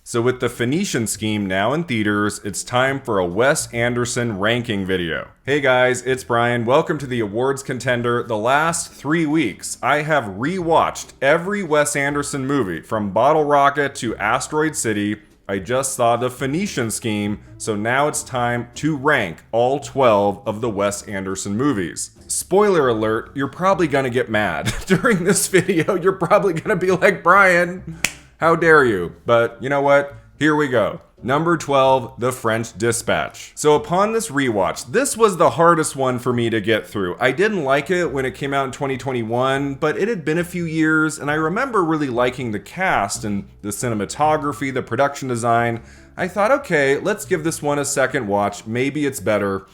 So with the Phoenician Scheme now in theaters, it's time for a Wes Anderson ranking video. Hey guys, it's Brian. Welcome to the awards contender. The last 3 weeks, I have rewatched every Wes Anderson movie from Bottle Rocket to Asteroid City. I just saw the Phoenician Scheme, so now it's time to rank all 12 of the Wes Anderson movies. Spoiler alert, you're probably gonna get mad. During this video, you're probably gonna be like, Brian, how dare you? But you know what? Here we go. Number 12, The French Dispatch. So upon this rewatch, this was the hardest one for me to get through. I didn't like it when it came out in 2021, but it had been a few years, and I remember really liking the cast and the cinematography, the production design. I thought, okay, let's give this one a second watch. Maybe it's better.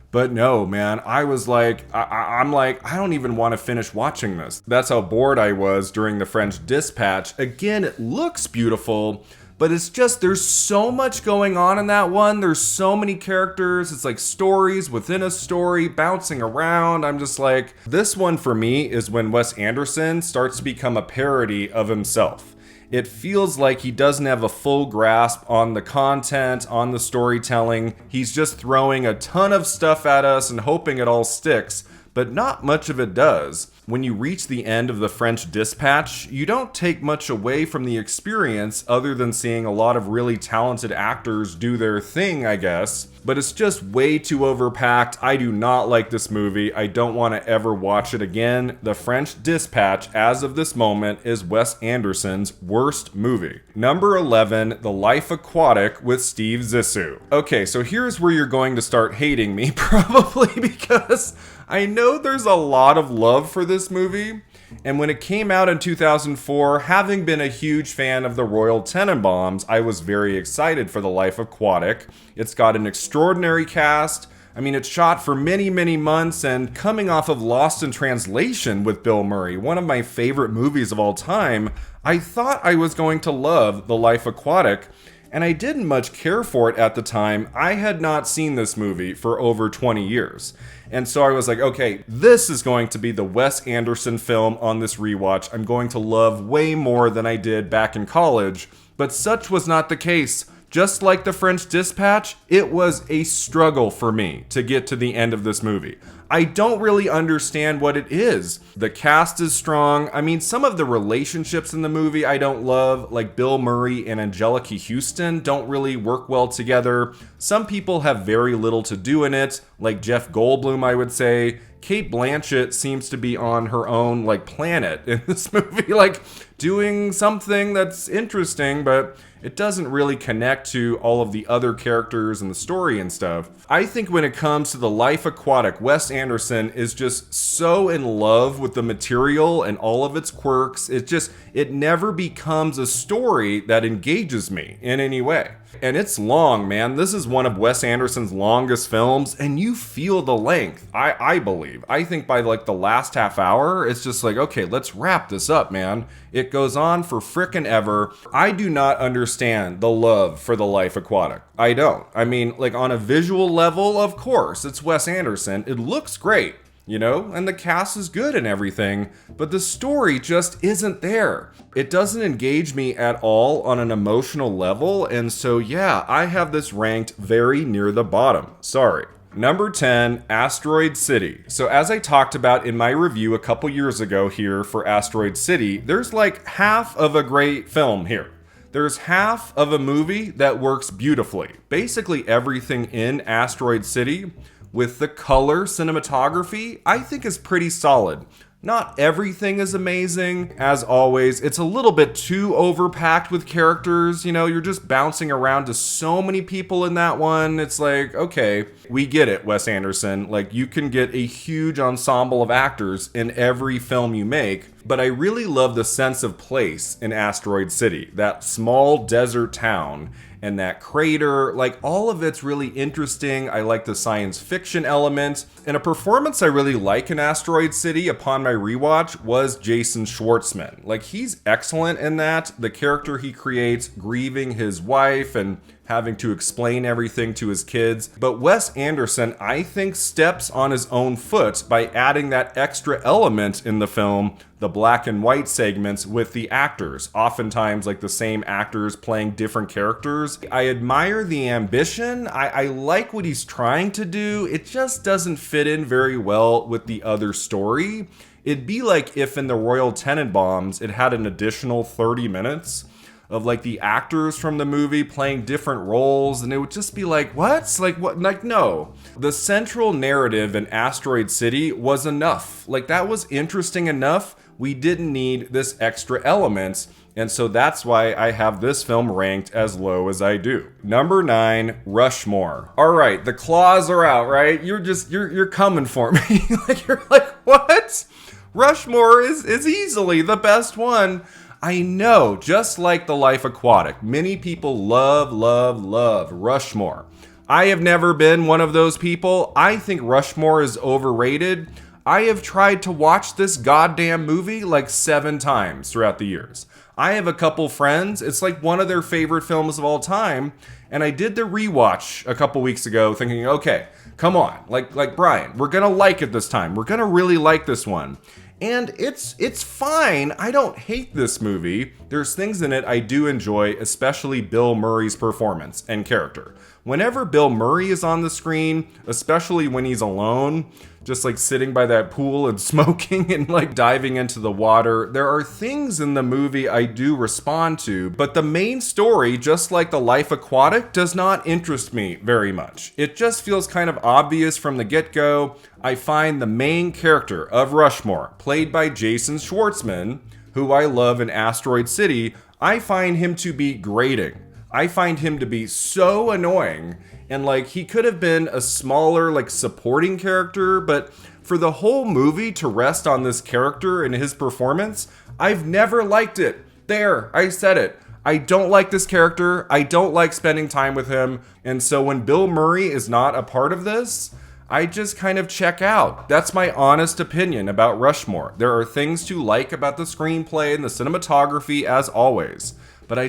But no, man, I was like, I'm like, I don't even want to finish watching this. That's how bored I was during The French Dispatch. Again, it looks beautiful, but it's just, there's so much going on in that one. There's so many characters. It's like stories within a story bouncing around. I'm just like, this one for me is when Wes Anderson starts to become a parody of himself. It feels like he doesn't have a full grasp on the content, on the storytelling. He's just throwing a ton of stuff at us and hoping it all sticks, but not much of it does. When you reach the end of The French Dispatch, you don't take much away from the experience other than seeing a lot of really talented actors do their thing, I guess. But it's just way too overpacked. I do not like this movie. I don't want to ever watch it again. The French Dispatch, as of this moment, is Wes Anderson's worst movie. Number 11, The Life Aquatic with Steve Zissou. Okay, so here's where you're going to start hating me, probably because I know there's a lot of love for this movie, and when it came out in 2004, having been a huge fan of the Royal Tenenbaums, I was very excited for The Life Aquatic. It's got an extraordinary cast. I mean, it's shot for many, many months, and coming off of Lost in Translation with Bill Murray, one of my favorite movies of all time, I thought I was going to love The Life Aquatic, and I didn't much care for it at the time. I had not seen this movie for over 20 years. And so I was like, okay, this is going to be the Wes Anderson film on this rewatch. I'm going to love way more than I did back in college. But such was not the case. Just like The French Dispatch, it was a struggle for me to get to the end of this movie. I don't really understand what it is. The cast is strong. I mean, some of the relationships in the movie I don't love, like Bill Murray and Anjelica Huston, don't really work well together. Some people have very little to do in it, like Jeff Goldblum, I would say. Cate Blanchett seems to be on her own, like, planet in this movie, like, doing something that's interesting, but it doesn't really connect to all of the other characters and the story and stuff. I think when it comes to The Life Aquatic, Wes Anderson is just so in love with the material and all of its quirks. It never becomes a story that engages me in any way. And it's long, man. This is one of Wes Anderson's longest films, and you feel the length, I believe. I think by like the last half hour, it's just like, okay, let's wrap this up, man. It goes on for frickin' ever. I do not understand the love for The Life Aquatic. I don't. I mean, like on a visual level, of course, it's Wes Anderson. It looks great, you know, and the cast is good and everything, but the story just isn't there. It doesn't engage me at all on an emotional level, and so yeah, I have this ranked very near the bottom. Sorry. Number 10, Asteroid City. So as I talked about in my review a couple years ago here for Asteroid City, there's like half of a great film here. There's half of a movie that works beautifully. Basically everything in Asteroid City with the color cinematography, I think is pretty solid. Not everything is amazing, as always. It's a little bit too overpacked with characters. You know, you're just bouncing around to so many people in that one. It's like, okay, we get it, Wes Anderson. Like, you can get a huge ensemble of actors in every film you make. But I really love the sense of place in Asteroid City, that small desert town. And that crater, like all of it's really interesting. I like the science fiction element. And a performance I really like in Asteroid City upon my rewatch was Jason Schwartzman. Like he's excellent in that. The character he creates, grieving his wife and having to explain everything to his kids. But Wes Anderson, I think, steps on his own foot by adding that extra element in the film, the black and white segments with the actors, oftentimes like the same actors playing different characters. I admire the ambition. I like what he's trying to do. It just doesn't fit in very well with the other story. It'd be like if in the Royal Tenenbaums it had an additional 30 minutes of like the actors from the movie playing different roles, and it would just be like, what? Like, what? Like, no. The central narrative in Asteroid City was enough. Like, that was interesting enough. We didn't need this extra element, and so that's why I have this film ranked as low as I do. Number 9, Rushmore. All right, the claws are out, right? You're coming for me. Like, you're like, what? Rushmore is easily the best one. I know, just like The Life Aquatic, many people love Rushmore. I have never been one of those people. I think Rushmore is overrated. I have tried to watch this goddamn movie like 7 times throughout the years. I have a couple friends, it's like one of their favorite films of all time, and I did the rewatch a couple weeks ago thinking, okay, come on, like Brian, we're gonna like it this time. We're gonna really like this one. And it's fine. I don't hate this movie. There's things in it I do enjoy, especially Bill Murray's performance and character. Whenever Bill Murray is on the screen, especially when he's alone, just like sitting by that pool and smoking and like diving into the water, there are things in the movie I do respond to, but the main story, just like The Life Aquatic, does not interest me very much. It just feels kind of obvious from the get-go. I find the main character of Rushmore, played by Jason Schwartzman, who I love in Asteroid City, I find him to be grating. I find him to be so annoying, and like he could have been a smaller like supporting character, but for the whole movie to rest on this character and his performance, I've never liked it. There, I said it. I don't like this character. I don't like spending time with him. And so when Bill Murray is not a part of this, I just kind of check out. That's my honest opinion about Rushmore. There are things to like about the screenplay and the cinematography as always, but I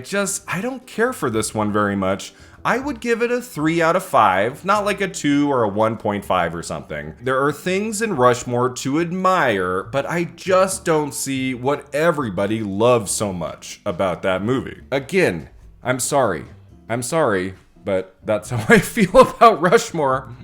don't care for this one very much. I would give it a 3 out of 5, not like a 2 or a 1.5 or something. There are things in Rushmore to admire, but I just don't see what everybody loves so much about that movie. Again, I'm sorry, but that's how I feel about Rushmore.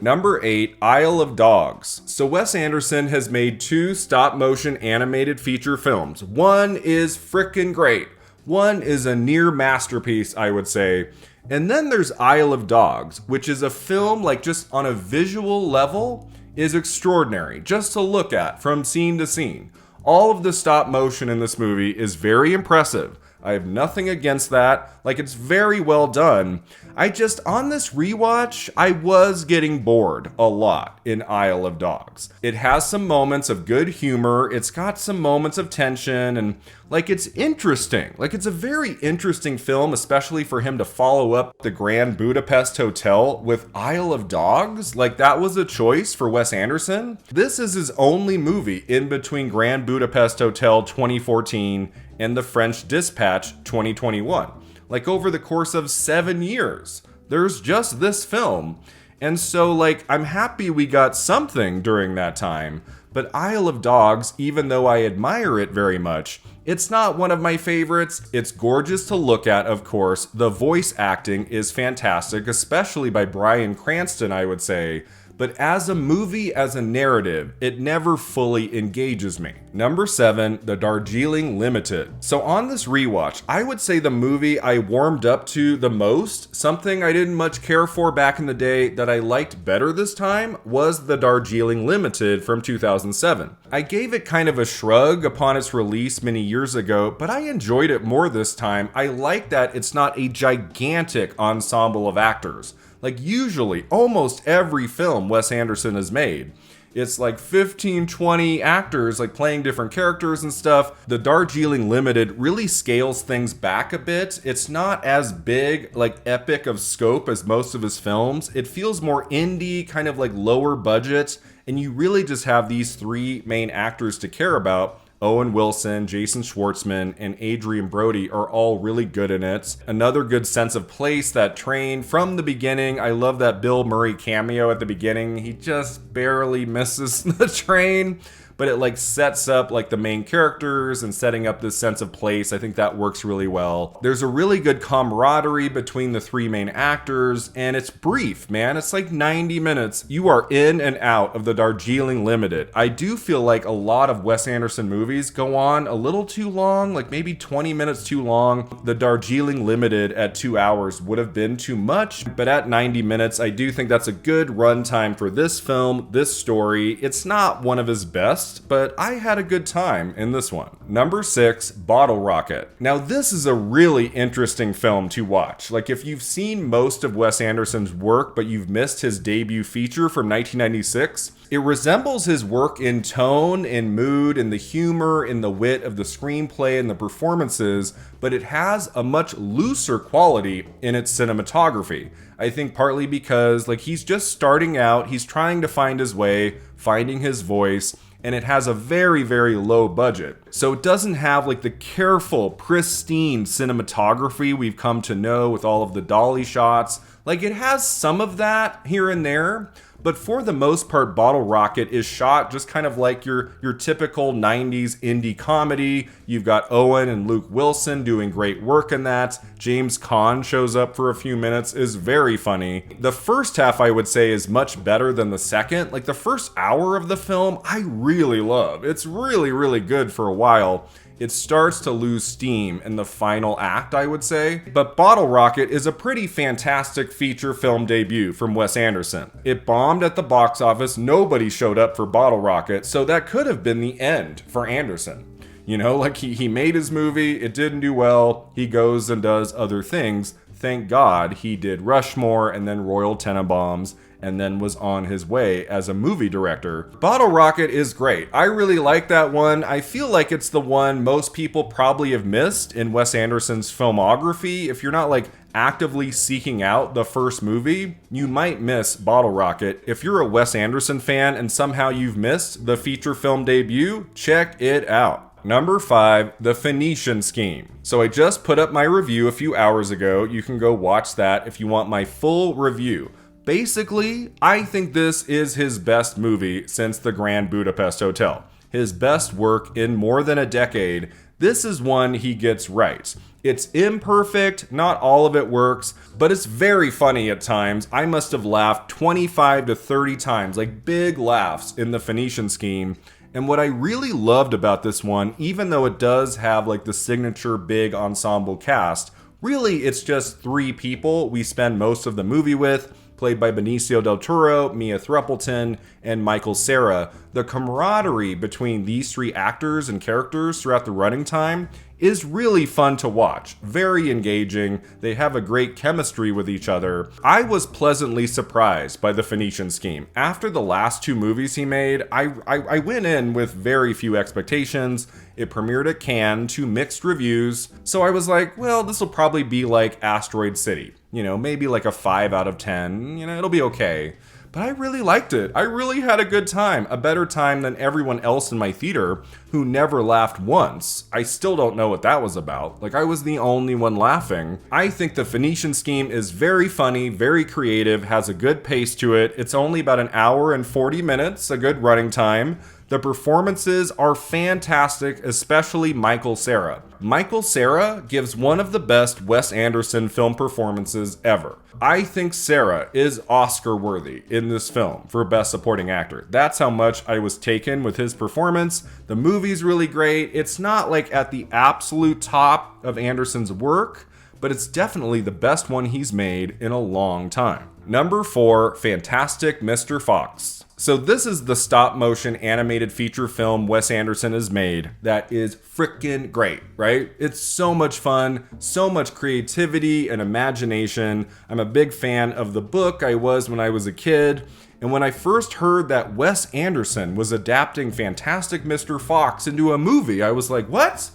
Number 8, Isle of Dogs. So Wes Anderson has made 2 stop-motion animated feature films. One is frickin' great. One is a near masterpiece, I would say. And then there's Isle of Dogs, which is a film like just on a visual level is extraordinary, just to look at from scene to scene. All of the stop motion in this movie is very impressive. I have nothing against that. Like, it's very well done. On this rewatch, I was getting bored a lot in Isle of Dogs. It has some moments of good humor. It's got some moments of tension, and like, it's interesting. Like, it's a very interesting film, especially for him to follow up the Grand Budapest Hotel with Isle of Dogs. Like, that was a choice for Wes Anderson. This is his only movie in between Grand Budapest Hotel 2014 and The French Dispatch 2021. Like, over the course of 7 years, there's just this film. And so, like, I'm happy we got something during that time. But Isle of Dogs, even though I admire it very much, it's not one of my favorites. It's gorgeous to look at, of course. The voice acting is fantastic, especially by Bryan Cranston, I would say. But as a movie, as a narrative, it never fully engages me. Number 7, The Dargiling Limited. So on this rewatch, I would say the movie I warmed up to the most, something I didn't much care for back in the day that I liked better this time, was The Dargiling Limited from 2007. I gave it kind of a shrug upon its release many years ago, but I enjoyed it more this time. I like that it's not a gigantic ensemble of actors. Like, usually, almost every film Wes Anderson has made, it's like 15, 20 actors like playing different characters and stuff. The Dargiling Limited really scales things back a bit. It's not as big, like epic of scope as most of his films. It feels more indie, kind of like lower budget, and you really just have these 3 main actors to care about. Owen Wilson, Jason Schwartzman, and Adrian Brody are all really good in it. Another good sense of place, that train from the beginning. I love that Bill Murray cameo at the beginning. He just barely misses the train, but it like sets up like the main characters and setting up this sense of place. I think that works really well. There's a really good camaraderie between the three main actors, and it's brief, man. It's like 90 minutes. You are in and out of the Dargiling Limited. I do feel like a lot of Wes Anderson movies go on a little too long, like maybe 20 minutes too long. The Dargiling Limited at 2 hours would have been too much, but at 90 minutes, I do think that's a good runtime for this film, this story. It's not one of his best, but I had a good time in this one. Number 6, Bottle Rocket. Now this is a really interesting film to watch. Like if you've seen most of Wes Anderson's work, but you've missed his debut feature from 1996, it resembles his work in tone, in mood, in the humor, in the wit of the screenplay and the performances, but it has a much looser quality in its cinematography. I think partly because like he's just starting out, he's trying to find his way, finding his voice, and it has a very, very low budget. So it doesn't have like the careful, pristine cinematography we've come to know with all of the dolly shots. Like it has some of that here and there, but for the most part, Bottle Rocket is shot just kind of like your typical 90s indie comedy. You've got Owen and Luke Wilson doing great work in that. James Caan shows up for a few minutes, is very funny. The first half, I would say, is much better than the second. Like the first hour of the film, I really love. It's really, really good for a while. It starts to lose steam in the final act, I would say. But Bottle Rocket is a pretty fantastic feature film debut from Wes Anderson. It bombed at the box office, nobody showed up for Bottle Rocket, so that could have been the end for Anderson. You know, like he made his movie, it didn't do well, he goes and does other things. Thank God he did Rushmore and then Royal Tenenbaums, and then was on his way as a movie director. Bottle Rocket is great. I really like that one. I feel like it's the one most people probably have missed in Wes Anderson's filmography. If you're not like actively seeking out the first movie, you might miss Bottle Rocket. If you're a Wes Anderson fan and somehow you've missed the feature film debut, check it out. Number 5, The Phoenician Scheme. So I just put up my review a few hours ago. You can go watch that if you want my full review. Basically, I think this is his best movie since The Grand Budapest Hotel. His best work in more than a decade. This is one he gets right. It's imperfect, not all of it works, but it's very funny at times. I must have laughed 25 to 30 times, like big laughs in The Phoenician Scheme. And what I really loved about this one, even though it does have like the signature big ensemble cast, really it's just 3 people we spend most of the movie with, played by Benicio del Toro, Mia Thruppleton, and Michael Cera. The camaraderie between these 3 actors and characters throughout the running time is really fun to watch. Very engaging. They have a great chemistry with each other. I was pleasantly surprised by The Phoenician Scheme. After the last 2 movies he made, I went in with very few expectations. It premiered at Cannes to mixed reviews, so I was like, well, this will probably be like Asteroid City. You know, maybe like a 5 out of 10. You know, it'll be okay. But I really liked it. I really had a good time. A better time than everyone else in my theater who never laughed once. I still don't know what that was about. Like, I was the only one laughing. I think The Phoenician Scheme is very funny, very creative, has a good pace to it. It's only about an hour and 40 minutes, a good running time. The performances are fantastic, especially Michael Cera. Michael Cera gives one of the best Wes Anderson film performances ever. I think Cera is Oscar worthy in this film for Best Supporting Actor. That's how much I was taken with his performance. The movie's really great. It's not like at the absolute top of Anderson's work, but it's definitely the best one he's made in a long time. Number 4, Fantastic Mr. Fox. So this is the stop-motion animated feature film Wes Anderson has made that is freaking great, right? It's so much fun, so much creativity and imagination. I'm a big fan of the book. I was when I was a kid. And when I first heard that Wes Anderson was adapting Fantastic Mr. Fox into a movie, I was like, what?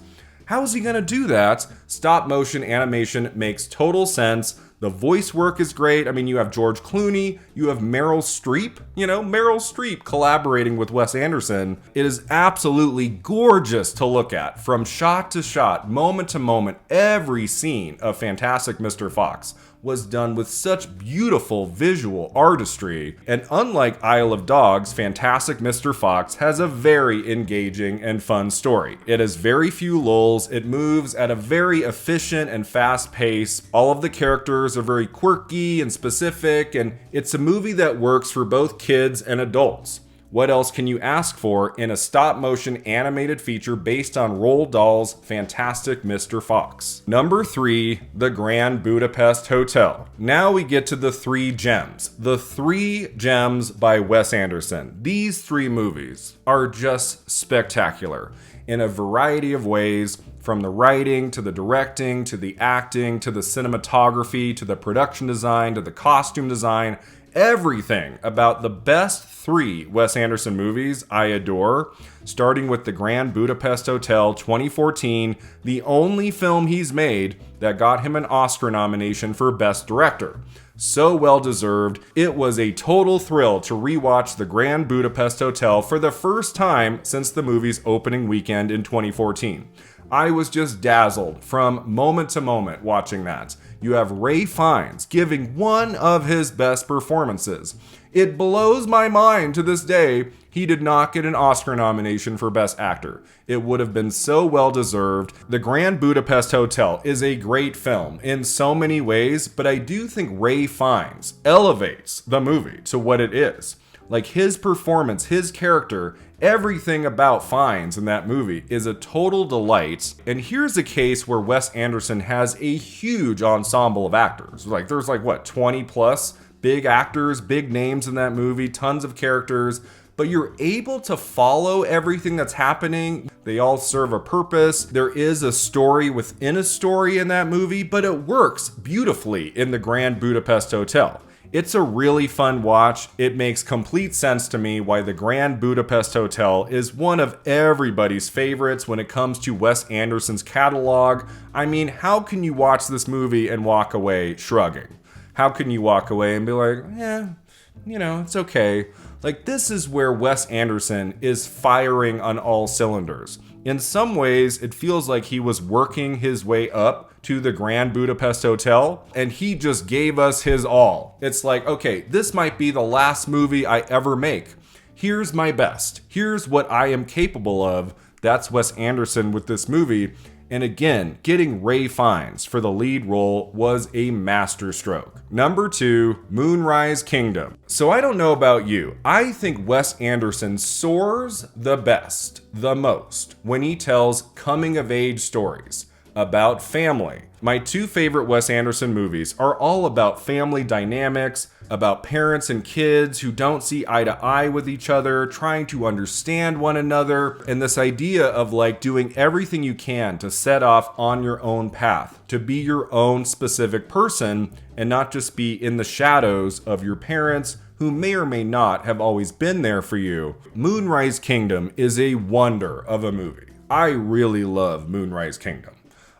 How is he gonna do that? Stop-motion animation makes total sense. The voice work is great. I mean, you have George Clooney, you have Meryl Streep, Meryl Streep collaborating with Wes Anderson. It is absolutely gorgeous to look at from shot to shot, moment to moment. Every scene of Fantastic Mr. Fox was done with such beautiful visual artistry. And unlike Isle of Dogs, Fantastic Mr. Fox has a very engaging and fun story. It has very few lulls. It moves at a very efficient and fast pace. All of the characters are very quirky and specific, and it's a movie that works for both kids and adults. What else can you ask for in a stop-motion animated feature based on Roald Dahl's Fantastic Mr. Fox? Number 3, The Grand Budapest Hotel. Now we get to the 3 gems. The 3 gems by Wes Anderson. These 3 movies are just spectacular in a variety of ways, from the writing to the directing to the acting to the cinematography to the production design to the costume design. Everything about the best 3 Wes Anderson movies I adore, starting with The Grand Budapest Hotel 2014, the only film he's made that got him an Oscar nomination for Best Director. So well deserved. It was a total thrill to rewatch The Grand Budapest Hotel for the first time since the movie's opening weekend in 2014. I was just dazzled from moment to moment watching that. You have Ralph Fiennes giving one of his best performances. It blows my mind to this day he did not get an Oscar nomination for Best Actor. It would have been so well deserved. The Grand Budapest Hotel is a great film in so many ways, but I do think Ralph Fiennes elevates the movie to what it is. Like his performance, his character, everything about Fiennes in that movie is a total delight. And here's a case where Wes Anderson has a huge ensemble of actors. There's 20 plus big actors, big names in that movie, tons of characters, but you're able to follow everything that's happening. They all serve a purpose. There is a story within a story in that movie, but it works beautifully in the Grand Budapest Hotel. It's a really fun watch. It makes complete sense to me why the Grand Budapest Hotel is one of everybody's favorites when it comes to Wes Anderson's catalog. I mean, how can you watch this movie and walk away shrugging? How can you walk away and be like, it's okay. This is where Wes Anderson is firing on all cylinders. In some ways, it feels like he was working his way up to the Grand Budapest Hotel, and he just gave us his all. It's like, okay, this might be the last movie I ever make. Here's my best. Here's what I am capable of. That's Wes Anderson with this movie. And again, getting Ralph Fiennes for the lead role was a masterstroke. Number 2, Moonrise Kingdom. So I don't know about you. I think Wes Anderson soars the best, the most, when he tells coming-of-age stories about family. My 2 favorite Wes Anderson movies are all about family dynamics, about parents and kids who don't see eye to eye with each other, trying to understand one another, and this idea of doing everything you can to set off on your own path, to be your own specific person and not just be in the shadows of your parents who may or may not have always been there for you. Moonrise Kingdom is a wonder of a movie. I really love Moonrise Kingdom.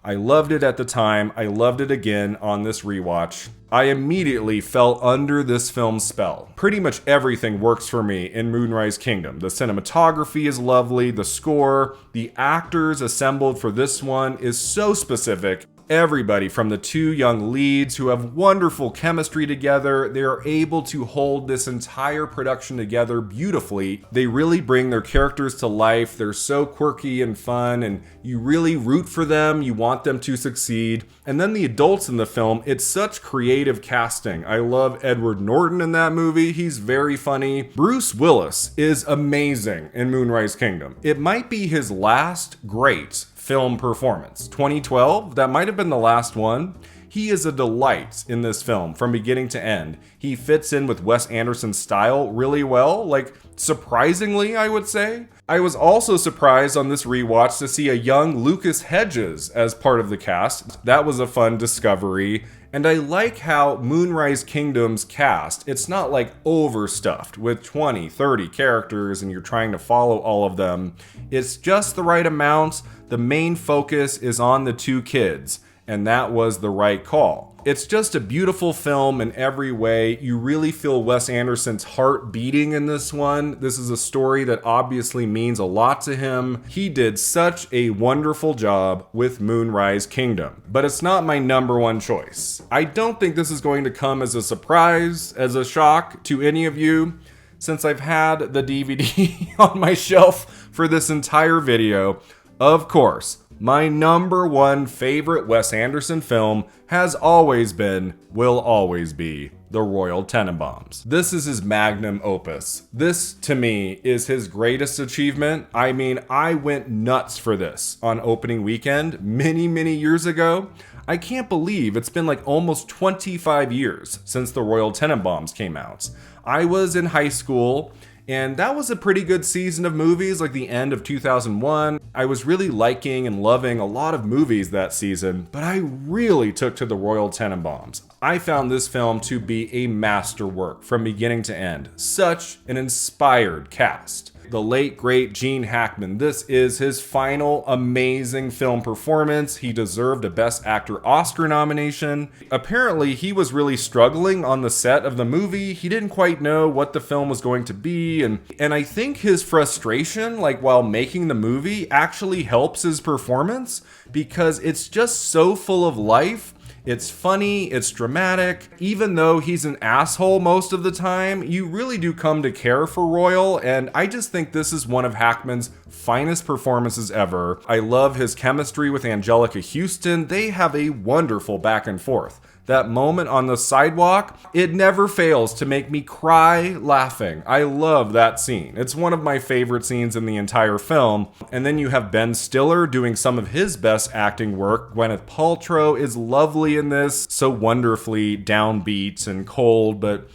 I loved it at the time. I loved it again on this rewatch. I immediately fell under this film's spell. Pretty much everything works for me in Moonrise Kingdom. The cinematography is lovely, the score, the actors assembled for this one is so specific. Everybody from the 2 young leads who have wonderful chemistry together, they are able to hold this entire production together beautifully. They really bring their characters to life. They're so quirky and fun, and you really root for them. You want them to succeed. And then the adults in the film, it's such creative casting. I love Edward Norton in that movie. He's very funny. Bruce Willis is amazing in Moonrise Kingdom. It might be his last great film performance. 2012, that might have been the last one. He is a delight in this film from beginning to end. He fits in with Wes Anderson's style really well, surprisingly, I would say. I was also surprised on this rewatch to see a young Lucas Hedges as part of the cast. That was a fun discovery. And I like how Moonrise Kingdom's cast, it's not overstuffed with 20, 30 characters and you're trying to follow all of them. It's just the right amount. The main focus is on the 2 kids, and that was the right call. It's just a beautiful film in every way. You really feel Wes Anderson's heart beating in this one. This is a story that obviously means a lot to him. He did such a wonderful job with Moonrise Kingdom, but it's not my number one choice. I don't think this is going to come as a surprise, as a shock to any of you, since I've had the DVD on my shelf for this entire video. Of course, my number one favorite Wes Anderson film has always been, will always be, The Royal Tenenbaums. This is his magnum opus. This, to me, is his greatest achievement. I mean, I went nuts for this on opening weekend many years ago. I can't believe it's been like almost 25 years since The Royal Tenenbaums came out. I was in high school, and that was a pretty good season of movies, like the end of 2001. I was really liking and loving a lot of movies that season, but I really took to The Royal Tenenbaums. I found this film to be a masterwork from beginning to end. Such an inspired cast. The late, great Gene Hackman. This is his final amazing film performance. He deserved a Best Actor Oscar nomination. Apparently, he was really struggling on the set of the movie. He didn't quite know what the film was going to be, and I think his frustration, like while making the movie, actually helps his performance because it's just so full of life. It's funny, it's dramatic. Even though he's an asshole most of the time, you really do come to care for Royal, and I just think this is one of Hackman's finest performances ever. I love his chemistry with Angelica Houston. They have a wonderful back and forth. That moment on the sidewalk, it never fails to make me cry laughing. I love that scene. It's one of my favorite scenes in the entire film. And then you have Ben Stiller doing some of his best acting work. Gwyneth Paltrow is lovely in this, so wonderfully downbeat and cold, but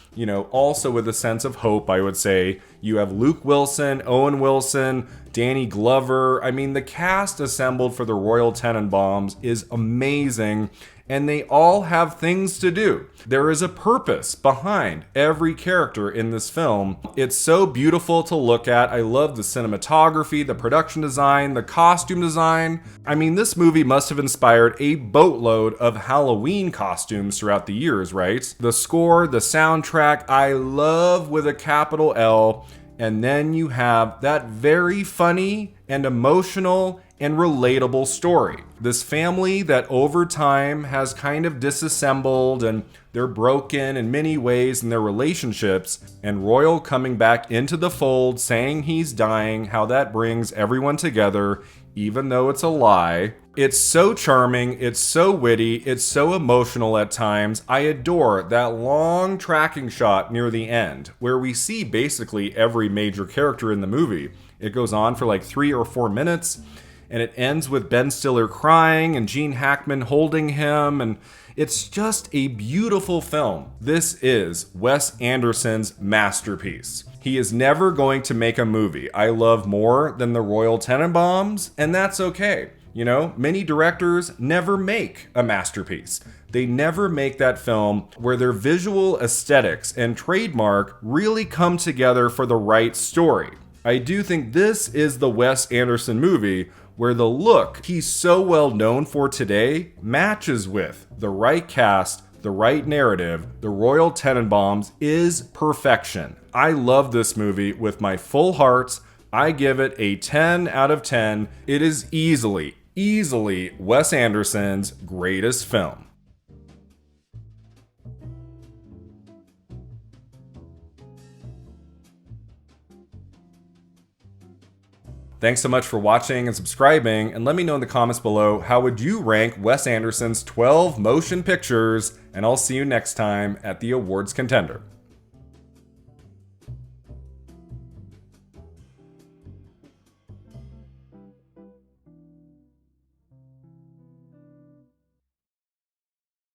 also with a sense of hope, I would say. You have Luke Wilson, Owen Wilson, Danny Glover. I mean, the cast assembled for The Royal Tenenbaums is amazing, and they all have things to do. There is a purpose behind every character in this film. It's so beautiful to look at. I love the cinematography, the production design, the costume design. I mean, this movie must have inspired a boatload of Halloween costumes throughout the years, right? The score, the soundtrack, I love with a capital L. And then you have that very funny and emotional and relatable story. This family that over time has kind of disassembled and they're broken in many ways in their relationships, and Royal coming back into the fold saying he's dying, how that brings everyone together, even though it's a lie. It's so charming, it's so witty, it's so emotional at times. I adore that long tracking shot near the end, where we see basically every major character in the movie. It goes on for like 3 or 4 minutes, and it ends with Ben Stiller crying and Gene Hackman holding him, and it's just a beautiful film. This is Wes Anderson's masterpiece. He is never going to make a movie I love more than The Royal Tenenbaums, and that's okay. Many directors never make a masterpiece. They never make that film where their visual aesthetics and trademark really come together for the right story. I do think this is the Wes Anderson movie where the look he's so well known for today matches with the right cast, the right narrative. The Royal Tenenbaums is perfection. I love this movie with my full heart. I give it a 10 out of 10. It is easily Wes Anderson's greatest film. Thanks so much for watching and subscribing, and let me know in the comments below, how would you rank Wes Anderson's 12 motion pictures, and I'll see you next time at the Awards Contender.